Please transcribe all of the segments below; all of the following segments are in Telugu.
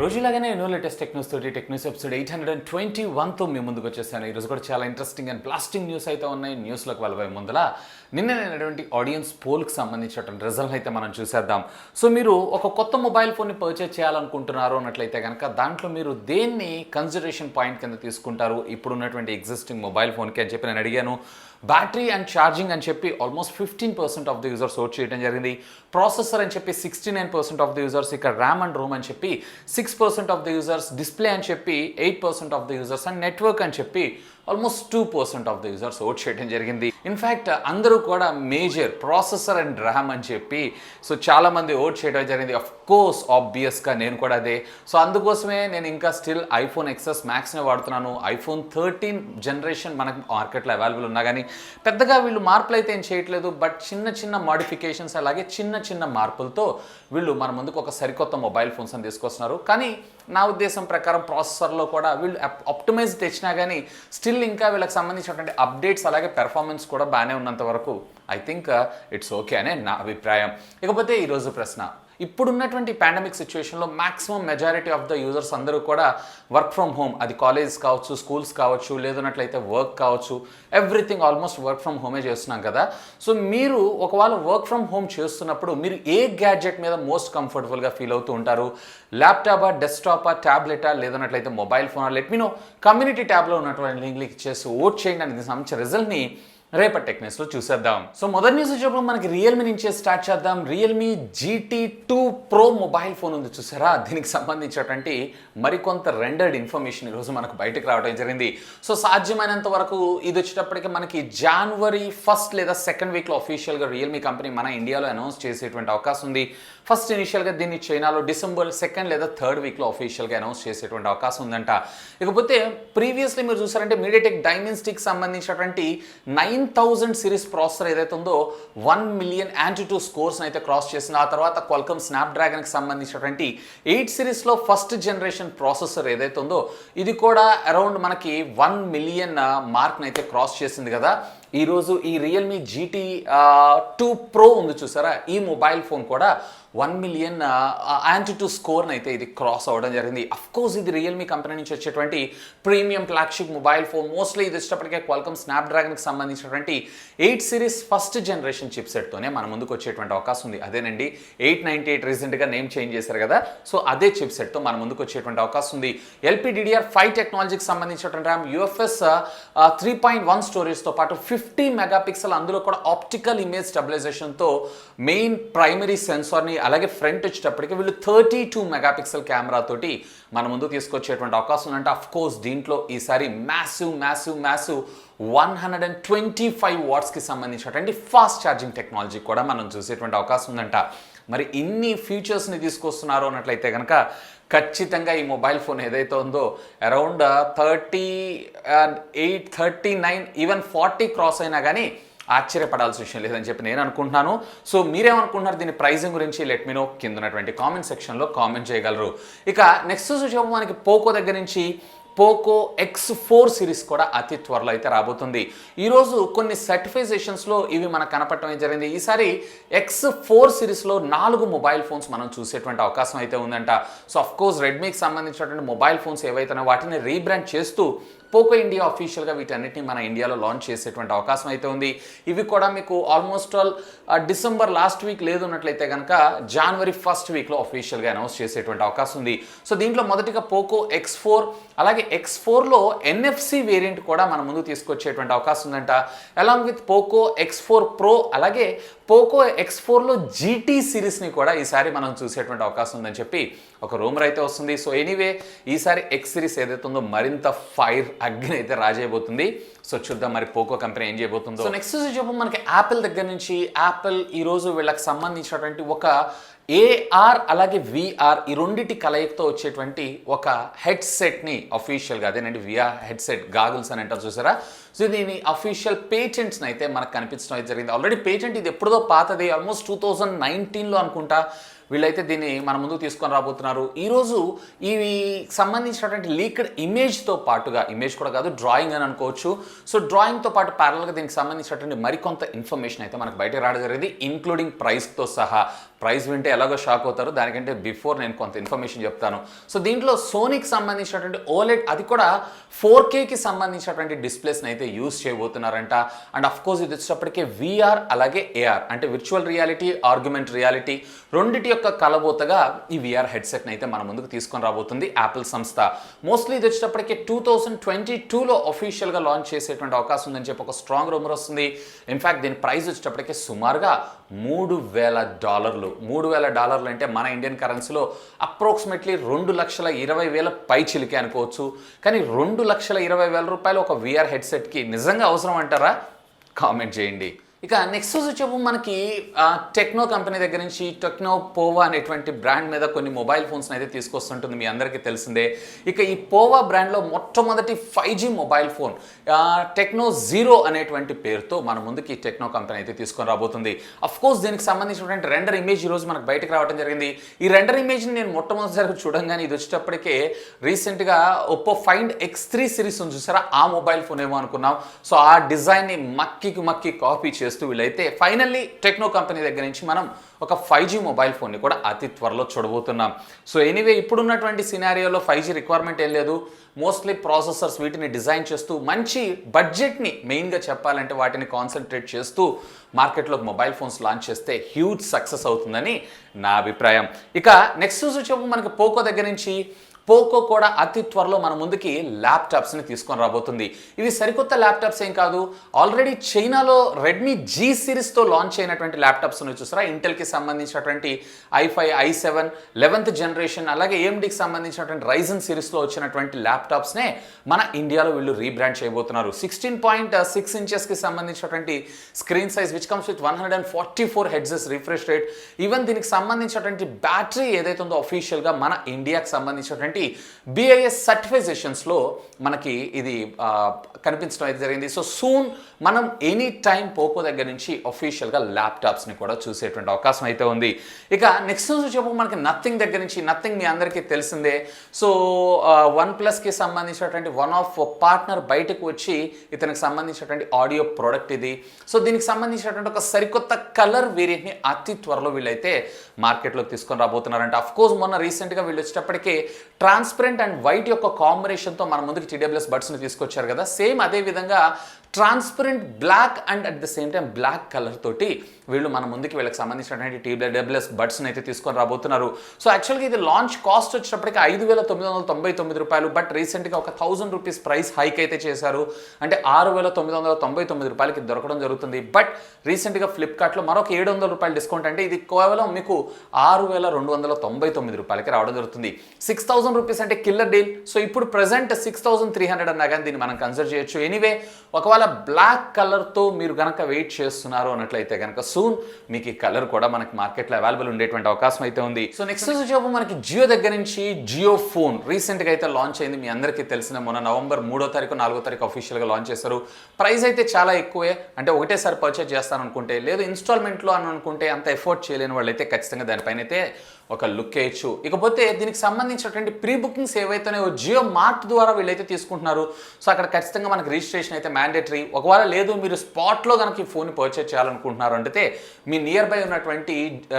రోజులాగానే ఎన్నో లేటెస్ట్ టెక్ న్యూస్ తోటి టెక్ న్యూస్ ఎపిసోడ్ 821తో మీ ముందుకు వచ్చేసాను. ఈరోజు కూడా చాలా ఇంట్రెస్టింగ్ అండ్ బ్లాస్టింగ్ న్యూస్ అయితే ఉన్నాయి. న్యూస్లోకి వెళ్ళబోయే ముందల నిన్నైనటువంటి ఆడియన్స్ పోల్కి సంబంధించినటువంటి రిజల్ట్ అయితే మనం చూసేద్దాం. సో మీరు ఒక కొత్త మొబైల్ ఫోన్ని పర్చేజ్ చేయాలనుకుంటున్నారు అన్నట్లయితే కనుక దాంట్లో మీరు దేన్ని కన్సిడరేషన్ పాయింట్ కింద తీసుకుంటారు ఇప్పుడున్నటువంటి ఎగ్జిస్టింగ్ మొబైల్ ఫోన్కి అని చెప్పి నేను అడిగాను. బ్యాటరీ అండ్ ఛార్జింగ్ అని చెప్పి almost 15% of the users vote చేయడం జరిగింది. ప్రాసెసర్ అని చెప్పి 69% ఆఫ్ ది యూజర్స్, ఇక్కడ ర్యామ్ అండ్ రోమ్ అని చెప్పి 6% ఆఫ్ ది యూజర్స్, డిస్ప్లే అని చెప్పి 8% of the users and network అని చెప్పి almost 2% of the users vote చేయడం జరిగింది. ఇన్ఫ్యాక్ట్ అందరూ కూడా మేజర్ ప్రాసెసర్ అండ్ ర్యామ్ అని చెప్పి సో చాలామంది ఓట్ చేయడం జరిగింది. అఫ్ కోర్స్ ఆబ్వియస్గా నేను కూడా అదే. సో అందుకోసమే నేను ఇంకా స్టిల్ ఐఫోన్ XS మ్యాక్స్నే వాడుతున్నాను. ఐఫోన్ 13 జనరేషన్ మనకు మార్కెట్లో అవైలబుల్ ఉన్నా కానీ పెద్దగా వీళ్ళు మార్పులు అయితే ఏం చేయట్లేదు. బట్ చిన్న చిన్న మాడిఫికేషన్స్ అలాగే చిన్న చిన్న మార్పులతో వీళ్ళు మన ముందుకు ఒక సరికొత్త మొబైల్ ఫోన్స్ అని తీసుకొస్తున్నారు. కానీ నా ఉద్దేశం ప్రకారం ప్రాసెసర్లో కూడా వీళ్ళు ఆప్టిమైజ్ తెచ్చినా కానీ స్టిల్ ఇంకా వీళ్ళకి సంబంధించినటువంటి అప్డేట్స్ అలాగే పెర్ఫార్మెన్స్ కూడా బాగానే ఉన్నంత వరకు ఐ థింక్ ఇట్స్ ఓకే అనే నా అభిప్రాయం. ఇకపోతే ఈరోజు ప్రశ్న, ఇప్పుడున్నటువంటి పాండమిక్ సిచ్యువేషన్లో maximum majority of the users అందరూ కూడా వర్క్ ఫ్రమ్ హోమ్, అది కాలేజ్ కావచ్చు, స్కూల్స్ కావచ్చు, లేదన్నట్లయితే వర్క్ కావచ్చు, ఎవ్రీథింగ్ ఆల్మోస్ట్ వర్క్ ఫ్రమ్ హోమే చేస్తున్నాం కదా. సో మీరు ఒకవేళ వర్క్ ఫ్రమ్ హోమ్ చేస్తున్నప్పుడు మీరు ఏ గ్యాడ్జెట్ మీద మోస్ట్ కంఫర్టబుల్గా ఫీల్ అవుతూ ఉంటారు? ల్యాప్టాపా, డెస్క్టాపా, ట్యాబ్లెటా, లేదన్నట్లయితే మొబైల్ ఫోనా? Let me know. కమ్యూనిటీ ట్యాబ్లో ఉన్నటువంటి లింక్ చేసి ఓట్ చేయండి. అనేది సంబంధించిన రిజల్ట్ని రేపటి టెక్ న్యూస్లో చూసేద్దాం. సో మొదటి న్యూస్ వచ్చేప్పుడు మనకి రియల్మీ నుంచే స్టార్ట్ చేద్దాం. Realme GT2 Pro mobile phone ఉంది చూసారా, దీనికి సంబంధించినటువంటి మరికొంత రెండర్డ్ ఇన్ఫర్మేషన్ ఈరోజు మనకు బయటకు రావడం జరిగింది. సో సాధ్యమైనంత వరకు ఇది వచ్చేటప్పటికి మనకి January 1st లేదా 2nd వీక్లో అఫీషియల్గా రియల్మీ కంపెనీ మన ఇండియాలో అనౌన్స్ చేసేటువంటి అవకాశం ఉంది. ఫస్ట్ ఇనిషియల్గా దీన్ని చైనాలో December 2nd లేదా 3rd వీక్లో అఫీషియల్గా అనౌన్స్ చేసేటువంటి అవకాశం ఉందంట. ఇకపోతే ప్రీవియస్లీ మీరు చూసారంటే మీడియాటెక్ డైమెన్సిటీకి సంబంధించినటువంటి 9000 సిరీస్ ప్రాసెసర్ ఏదైతే ఉందో 1 మిలియన్ Antutu స్కోర్స్ అయితే క్రాస్ చేసింది. ఆ తర్వాత క్వాల్కమ్ స్నాప్డ్రాగన్కి సంబంధించినటువంటి 8 సిరీస్లో ఫస్ట్ జనరేషన్ ప్రాసెసర్ ఏదైతే ఉందో ఇది కూడా అరౌండ్ మనకి 1 మిలియన్ మార్క్ని అయితే క్రాస్ చేసింది కదా. ఈరోజు ఈ రియల్మీ GT2 Pro ఉంది చూసారా, ఈ మొబైల్ ఫోన్ కూడా 1 మిలియన్ Antutu స్కోర్ని అయితే ఇది క్రాస్ అవ్వడం జరిగింది. అఫ్కోర్స్ ఇది రియల్మీ కంపెనీ నుంచి వచ్చేటువంటి premium flagship mobile phone. Mostly ఇది వచ్చేటప్పటికే క్వాల్కమ్ స్నాప్డ్రాగన్కి సంబంధించినటువంటి 8 సిరీస్ ఫస్ట్ జనరేషన్ చిప్ సెట్తోనే మన ముందుకు వచ్చేటువంటి అవకాశం ఉంది. అదేనండి 898 రీసెంట్గా నేమ్ చేంజ్ చేశారు కదా, సో అదే చిప్ సెట్తో మన ముందుకు వచ్చేటువంటి అవకాశం ఉంది. LPDDR5 టెక్నాలజీకి సంబంధించినటువంటి ర్యామ్, UFS 3.1 స్టోరేజ్తో పాటు 50 మెగాపిక్సెల్, అందులో కూడా ఆప్టికల్ ఇమేజ్ స్టెబిలైజేషన్తో మెయిన్ ప్రైమరీ సెన్సార్ని, అలాగే ఫ్రంట్ వచ్చేటప్పటికి వీళ్ళు 32 మెగాపిక్సెల్ కెమెరా తోటి మన ముందు తీసుకొచ్చేటువంటి అవకాశం ఉందంటే అఫ్ కోర్స్ దీంట్లో ఈసారి మ్యాసివ్ 125 వాట్స్కి సంబంధించినటువంటి ఫాస్ట్ ఛార్జింగ్ టెక్నాలజీ కూడా మనం చూసేటువంటి అవకాశం ఉందంట. మరి ఇన్ని ఫీచర్స్ని తీసుకొస్తున్నారు అన్నట్లయితే కనుక ఖచ్చితంగా ఈ మొబైల్ ఫోన్ ఏదైతే ఉందో అరౌండ్ 38, 39 ఈవెన్ 40 క్రాస్ అయినా కానీ ఆశ్చర్యపడాల్సిన విషయం లేదని చెప్పి నేను అనుకుంటున్నాను. సో మీరేమనుకుంటున్నారు దీని ప్రైజింగ్ గురించి? లెట్ మీ నో కింద ఉన్నటువంటి కామెంట్ సెక్షన్లో కామెంట్ చేయగలరు. ఇక నెక్స్ట్ చూసాము మనకి పోకో దగ్గర నుంచి పోకో X4 సిరీస్ కూడా అతి త్వరలో అయితే రాబోతుంది. ఈరోజు కొన్ని సర్టిఫైజేషన్స్లో ఇవి మనకు కనపడటం జరిగింది. ఈసారి X4 సిరీస్లో 4 మొబైల్ ఫోన్స్ మనం చూసేటువంటి అవకాశం అయితే ఉందంట. సో అఫ్కోర్స్ రెడ్మీకి సంబంధించినటువంటి మొబైల్ ఫోన్స్ ఏవైతే వాటిని రీబ్రాండ్ చేస్తూ పోకో ఇండియా అఫీషియల్గా వీటన్నిటిని మన ఇండియాలో లాంచ్ చేసేటువంటి అవకాశం అయితే ఉంది. ఇవి కూడా మీకు almost all December last week లేదున్నట్లయితే కనుక January 1st వీక్లో అఫీషియల్గా అనౌన్స్ చేసేటువంటి అవకాశం ఉంది. సో దీంట్లో మొదటిగా పోకో X4, అలాగే X4లో NFC వేరియంట్ కూడా మన ముందు తీసుకొచ్చేటువంటి అవకాశం ఉందంట. Along with Poco X4 Pro, అలాగే పోకో X4లో GT సిరీస్ని కూడా ఈసారి మనం చూసేటువంటి అవకాశం ఉందని చెప్పి ఒక రూమర్ అయితే వస్తుంది. సో ఎనీవే ఈసారి X సిరీస్ ఏదైతే ఉందో మరింత ఫైర్ అగ్ని అయితే రాజేయబోతుంది. సో చూద్దాం మరి పోకో కంపెనీ ఏం చేయబోతుందో. సో నెక్స్ట్ చెప్పు మనకి యాపిల్ దగ్గర నుంచి. యాపిల్ ఈరోజు వీళ్ళకి సంబంధించినటువంటి ఒక AR అలాగే VR ఈ రెండింటి కలయికతో వచ్చేటువంటి ఒక హెడ్సెట్ని అఫీషియల్గా, అదేనండి VR హెడ్సెట్, గాగుల్స్ అని అంటారు చూసారా, సో దీని అఫీషియల్ పేటెంట్స్ని అయితే మనకు కనిపించడం అయితే జరిగింది. ఆల్రెడీ పేటెంట్ ఇది ఎప్పుడో పాతది, ఆల్మోస్ట్ 2019లో అనుకుంటా వీళ్ళైతే దీన్ని మన ముందుకు తీసుకొని రాబోతున్నారు. ఈరోజు ఇవి సంబంధించినటువంటి లీక్డ్ ఇమేజ్తో పాటుగా, ఇమేజ్ కూడా కాదు డ్రాయింగ్ అని అనుకోవచ్చు, సో డ్రాయింగ్తో పాటు ప్యారల్గా దీనికి సంబంధించినటువంటి మరికొంత ఇన్ఫర్మేషన్ అయితే మనకు బయట రావడం జరిగింది, ఇంక్లూడింగ్ ప్రైస్తో సహా. ప్రైస్ వింటే ఎలాగో షాక్ అవుతారు. దానికంటే బిఫోర్ నేను కొంత ఇన్ఫర్మేషన్ చెప్తాను. సో దీంట్లో సోనీకి సంబంధించినటువంటి ఓలెడ్, అది కూడా 4Kకి సంబంధించినటువంటి డిస్ప్లేస్ని అయితే యూజ్ చేయబోతున్నారంట. అండ్ అఫ్ కోర్స్ ఇది వచ్చేటప్పటికే VR అలాగే AR అంటే విర్చువల్ రియాలిటీ, ఆర్గ్యుమెంట్ రియాలిటీ రెండిటి యొక్క కలబోతగా ఈ VR హెడ్సెట్ని అయితే మన ముందుకు తీసుకొని రాబోతుంది యాపిల్ సంస్థ. మోస్ట్లీ ఇది వచ్చేటప్పటికే 2022లో అఫీషియల్గా లాంచ్ చేసేటువంటి అవకాశం ఉందని చెప్పి ఒక స్ట్రాంగ్ రూమర్ వస్తుంది. ఇన్ఫాక్ట్ దీని ప్రైస్ వచ్చేటప్పటికే సుమారుగా $3,000. $3,000 అంటే మన ఇండియన్ కరెన్సీలో అప్రాక్సిమేట్లీ 2,20,000 పై చిలికే అనుకోవచ్చు. కానీ 2,20,000 ఒక VR హెడ్సెట్కి నిజంగా అవసరం అంటారా? కామెంట్ చేయండి. ఇక నెక్స్ట్ వచ్చేపు మనకి టెక్నో కంపెనీ దగ్గర నుంచి టెక్నో పోవా అనేటువంటి బ్రాండ్ మీద కొన్ని మొబైల్ ఫోన్స్ని అయితే తీసుకొస్తుంటుంది, మీ అందరికీ తెలిసిందే. ఇక ఈ పోవా బ్రాండ్లో మొట్టమొదటి 5G mobile phone techno zero అనేటువంటి పేరుతో మన ముందుకి ఈ టెక్నో కంపెనీ అయితే తీసుకొని రాబోతుంది. అఫ్ కోర్స్ దీనికి సంబంధించినటువంటి రెండర్ ఇమేజ్ ఈరోజు మనకు బయటకు రావడం జరిగింది. ఈ రెండర్ ఇమేజ్ని నేను మొట్టమొదటిసారిగా చూడంగానే ఇది వచ్చేటప్పటికే రీసెంట్గా ఒప్పో ఫైండ్ X3 సిరీస్ ఉంది చూసారా, ఆ మొబైల్ ఫోన్ ఏమో అనుకున్నాం. సో ఆ డిజైన్ని మక్కి కాపీ చేస్తూ వీళ్ళైతే ఫైనల్లీ టెక్నో కంపెనీ దగ్గర నుంచి మనం ఒక 5G మొబైల్ ఫోన్ని కూడా అతి త్వరలో చూడబోతున్నాం. సో ఎనీవే ఇప్పుడున్నటువంటి సినారియోలో 5G రిక్వైర్మెంట్ ఏం లేదు. మోస్ట్లీ ప్రాసెసర్స్ వీటిని డిజైన్ చేస్తూ మంచి బడ్జెట్ని మెయిన్గా చెప్పాలంటే వాటిని కాన్సన్ట్రేట్ చేస్తూ మార్కెట్లోకి మొబైల్ ఫోన్స్ లాంచ్ చేస్తే హ్యూజ్ సక్సెస్ అవుతుందని నా అభిప్రాయం. ఇక నెక్స్ట్ వచ్చేప్పుడు మనకి పోకో దగ్గర నుంచి పోకో కూడా అతి త్వరలో మన ముందుకి ల్యాప్టాప్స్ని తీసుకొని రాబోతుంది. ఇవి సరికొత్త ల్యాప్టాప్స్ ఏం కాదు, ఆల్రెడీ చైనాలో రెడ్మీ G సిరీస్తో లాంచ్ అయినటువంటి ల్యాప్టాప్స్ ఉన్నాయి చూసారా. ఇంటెల్కి సంబంధించినటువంటి i5, i7 11th జనరేషన్ అలాగే AMDకి సంబంధించినటువంటి Ryzen సిరీస్లో వచ్చినటువంటి ల్యాప్టాప్స్నే మన ఇండియాలో వీళ్ళు రీబ్రాండ్ చేయబోతున్నారు. 16.6 ఇంచెస్కి సంబంధించినటువంటి screen size which comes with 144 hedges refresh rate. Even దీనికి సంబంధించినటువంటి బ్యాటరీ ఏదైతే ఉందో అఫీషియల్గా మన ఇండియాకి సంబంధించినటువంటి BIS సర్టిఫికేషన్స్లో మనకి ఇది కనిపించడం అయితే జరిగింది. సో సూన్ మనం ఎనీ టైం పోకో దగ్గర నుంచి అఫీషియల్గా ల్యాప్టాప్స్ని కూడా చూసేటువంటి అవకాశం అయితే ఉంది. ఇక నెక్స్ట్ చెప్పు మనకి నథింగ్ దగ్గర నుంచి. నథింగ్ మీ అందరికీ తెలిసిందే. సో OnePlusకి సంబంధించినటువంటి వన్ ఆఫ్ పార్ట్నర్ బయటకు వచ్చి ఇతనికి సంబంధించినటువంటి ఆడియో ప్రోడక్ట్ ఇది. సో దీనికి సంబంధించినటువంటి ఒక సరికొత్త కలర్ వేరియంట్ని అతి త్వరలో వీళ్ళైతే మార్కెట్లోకి తీసుకొని రాబోతున్నారంట. అఫ్ కోర్స్ మొన్న రీసెంట్గా వీళ్ళు వచ్చేటప్పటికే ట్రాన్స్పరెంట్ అండ్ వైట్ యొక్క కాంబినేషన్తో మన ముందుకి TWS బడ్స్ని తీసుకొచ్చారు కదా. సేమ్ అదే విధంగా transparent black and at the same time black colour తోటి వీళ్ళు మన ముందుకి వీళ్ళకి సంబంధించినటువంటి TWS బడ్స్ని అయితే తీసుకొని రాబోతున్నారు. సో యాక్చువల్గా ఇది లాంచ్ కాస్ట్ వచ్చేటప్పటికి $5,999. బట్ రీసెంట్గా ఒక ₹1,000 ప్రైస్ హైక్ అయితే చేశారు. అంటే $6,999 దొరకడం జరుగుతుంది. బట్ రీసెంట్గా ఫ్లిప్కార్ట్లో మరొక $700 డిస్కౌంట్, అంటే ఇది కేవలం మీకు $6,299 రావడం జరుగుతుంది. ₹6,000 అంటే కిల్లర్ డీల్. సో ఇప్పుడు ప్రెసెంట్ 6,300 అన్నా కానీ దీన్ని మనం కన్సిడర్ చేయొచ్చు. ఎనీవే ఒకవేళ బ్లాక్ కలర్తో మీరు కనుక వెయిట్ చేస్తున్నారు అన్నట్లయితే కనుక సూన్ మీకు ఈ కలర్ కూడా మనకి మార్కెట్లో అవైలబుల్ ఉండేటువంటి అవకాశం అయితే ఉంది. సో నెక్స్ట్ వచ్చేపు మనకి జియో దగ్గర నుంచి జియో ఫోన్ రీసెంట్గా అయితే లాంచ్ అయింది. మీ అందరికీ తెలిసిన మొన్న నవంబర్ 3వ తారీఖు 4వ తారీఖు అఫీషియల్గా లాంచ్ చేశారు. ప్రైస్ అయితే చాలా ఎక్కువే, అంటే ఒకటేసారి పర్చేజ్ చేస్తాను అనుకుంటే, లేదు ఇన్స్టాల్మెంట్లో అని అనుకుంటే అంత ఎఫోర్డ్ చేయలేని వాళ్ళు అయితే ఖచ్చితంగా దానిపైన అయితే ఒక లుక్ వేయచ్చు. ఇకపోతే దీనికి సంబంధించినటువంటి ప్రీ బుకింగ్స్ ఏవైతేనేవో జియో మార్ట్ ద్వారా వీళ్ళైతే తీసుకుంటున్నారు. సో అక్కడ ఖచ్చితంగా మనకి రిజిస్ట్రేషన్ అయితే మ్యాండేటరీ. ఒకవేళ లేదు మీరు స్పాట్లో కనుక ఈ ఫోన్ని పర్చేజ్ చేయాలనుకుంటున్నారు అంటే మీ నియర్ బై ఉన్నటువంటి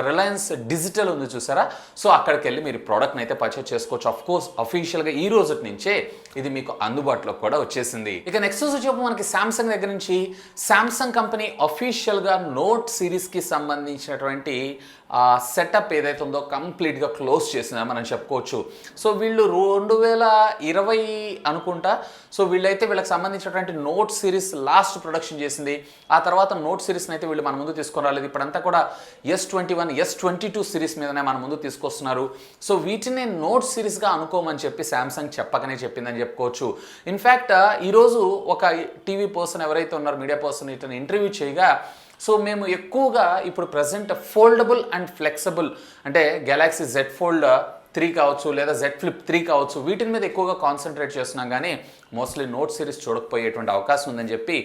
రిలయన్స్ డిజిటల్ ఉంది చూసారా, సో అక్కడికి వెళ్ళి మీరు ప్రోడక్ట్ని అయితే పర్చేజ్ చేసుకోవచ్చు. అఫ్ కోర్స్ అఫీషియల్గా ఈ రోజు నుంచే ఇది మీకు అందుబాటులో కూడా వచ్చేసింది. ఇక నెక్స్ట్ వచ్చేపు మనకి శాంసంగ్ దగ్గర నుంచి శాంసంగ్ కంపెనీ అఫీషియల్గా నోట్ సిరీస్కి సంబంధించినటువంటి సెటప్ ఏదైతే ఉందో కంప్లీట్గా క్లోజ్ చేసిందని మనం చెప్పుకోవచ్చు. సో వీళ్ళు 2020 అనుకుంటా, సో వీళ్ళైతే వీళ్ళకి సంబంధించినటువంటి నోట్ సిరీస్ లాస్ట్ ప్రొడక్షన్ చేసింది. ఆ తర్వాత నోట్ సిరీస్ని అయితే వీళ్ళు మన ముందు తీసుకొని రాలేదు. ఇప్పుడంతా కూడా S21, S22 సిరీస్ మీదనే మన ముందు తీసుకొస్తున్నారు. సో వీటిని నోట్ సిరీస్గా అనుకోమని చెప్పి శాంసంగ్ చెప్పకనే చెప్పిందని చెప్పుకోవచ్చు. ఇన్ఫ్యాక్ట్ ఈరోజు ఒక టీవీ పర్సన్ ఎవరైతే ఉన్నారో, మీడియా పర్సన్, ఇతను ఇంటర్వ్యూ చేయగా సో మేము ఎక్కువగా ఇప్పుడు ప్రజెంట్ ఫోల్డబుల్ అండ్ ఫ్లెక్సిబుల్ అంటే గెలాక్సీ Z Fold 3 కావచ్చు లేదా Z Flip 3 కావచ్చు, వీటి మీద ఎక్కువగా కాన్సన్ట్రేట్ చేస్తున్నాం. కానీ మోస్ట్లీ నోట్ సిరీస్ చూడకపోయేటువంటి అవకాశం ఉందని చెప్పి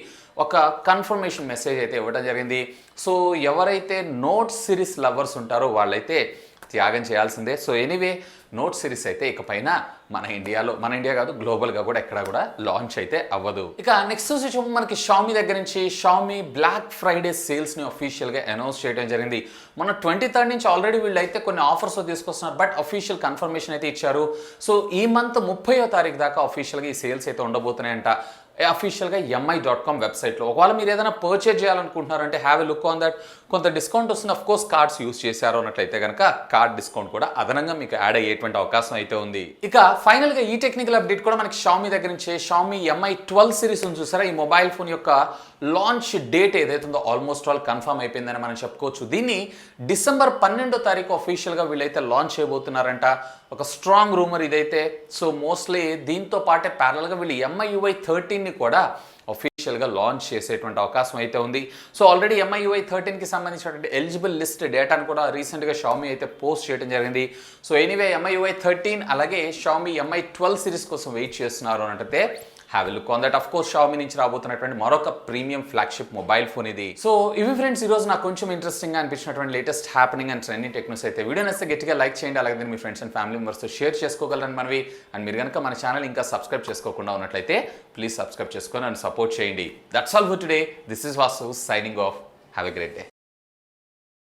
ఒక కన్ఫర్మేషన్ మెసేజ్ అయితే ఇవ్వడం జరిగింది. సో ఎవరైతే నోట్ సిరీస్ లవర్స్ ఉంటారో వాళ్ళైతే త్యాగం చేయాల్సిందే. సో ఎనీవే నోట్ సిరీస్ అయితే ఇకపైన మన ఇండియా కాదు గ్లోబల్గా కూడా ఎక్కడ కూడా లాంచ్ అయితే అవ్వదు. ఇక నెక్స్ట్ వచ్చి మనకి షామీ దగ్గర నుంచి షామీ బ్లాక్ ఫ్రైడే సేల్స్ని అఫీషియల్గా అనౌన్స్ చేయడం జరిగింది. మన 23rd నుంచి ఆల్రెడీ వీళ్ళు అయితే కొన్ని ఆఫర్స్ తీసుకొస్తున్నారు, బట్ అఫీషియల్ కన్ఫర్మేషన్ అయితే ఇచ్చారు. సో ఈ మంత్ 30వ తారీఖు దాకా అఫీషియల్గా ఈ సేల్స్ అయితే ఉండబోతున్నాయంట అఫీషియల్గా mi.com వెబ్సైట్లో. ఒకవేళ మీరు ఏదైనా పర్చేజ్ చేయాలనుకుంటున్నారంటే have a look on that. కొంత డిస్కౌంట్ వస్తుంది, అఫ్ కోర్స్ కార్డ్స్ యూస్ చేశారు అన్నట్లయితే కనుక కార్డ్ డిస్కౌంట్ కూడా అదనంగా మీకు యాడ్ అయ్యేటువంటి అవకాశం అయితే ఉంది. ఇక ఫైనల్గా ఈ టెక్నికల్ అప్డేట్ కూడా మనకి షామీ దగ్గర నుంచి షామీ Mi 12 సిరీస్ ఉంది చూసారా, ఈ మొబైల్ ఫోన్ యొక్క లాంచ్ డేట్ ఏదైతే ఉందో ఆల్మోస్ట్ ఆల్ కన్ఫర్మ్ అయిపోయిందని మనం చెప్పుకోవచ్చు. దీన్ని డిసెంబర్ 12వ తారీఖు అఫీషియల్గా వీళ్ళైతే లాంచ్ చేయబోతున్నారంట. ఒక స్ట్రాంగ్ రూమర్ ఇదైతే. సో మోస్ట్లీ దీంతో పాటే ప్యారల్గా వీళ్ళు MIUI 13ని కూడా అఫీషియల్గా లాంచ్ చేసేటువంటి అవకాశం అయితే ఉంది. సో ఆల్రెడీ MIUI 13కి సంబంధించినటువంటి ఎలిజిబుల్ లిస్ట్ డేటాను కూడా రీసెంట్గా షామీ అయితే పోస్ట్ చేయడం జరిగింది. సో ఎనీవే MIUI 13 అలాగే షామీ Mi 12 సిరీస్ కోసం వెయిట్ చేస్తున్నారు అంటే have a look on that. Of course Xiaomi నుంచి రాబోతున్నటువంటి మరొక ప్రీమియం ఫ్లాగ్షిప్ మొబైల్ ఫోన్ ఇది. సో ఇవి ఫ్రెండ్స్ ఈరోజు నాకు కొంచెం ఇంట్రెస్టింగ్గా అనిపించినటువంటి latest happening and trending techniques అయితే. వీడియో నచ్చితే గట్టిగా లైక్ చేయండి, అలాగే మీ ఫ్రెండ్స్ అండ్ ఫ్యామిలీ మెంబర్స్తో షేర్ చేసుకోగలరని మనవి. అండ్ మీరు కనుక మన ఛానల్ ఇంకా సబ్స్క్రైబ్ చేసుకోకుండా ఉన్నట్లయితే ప్లీజ్ సబ్స్క్రైబ్ చేసుకొని అండ్ సపోర్ట్ చేయండి. That's all for today. This is Vasu signing off. Have a great day.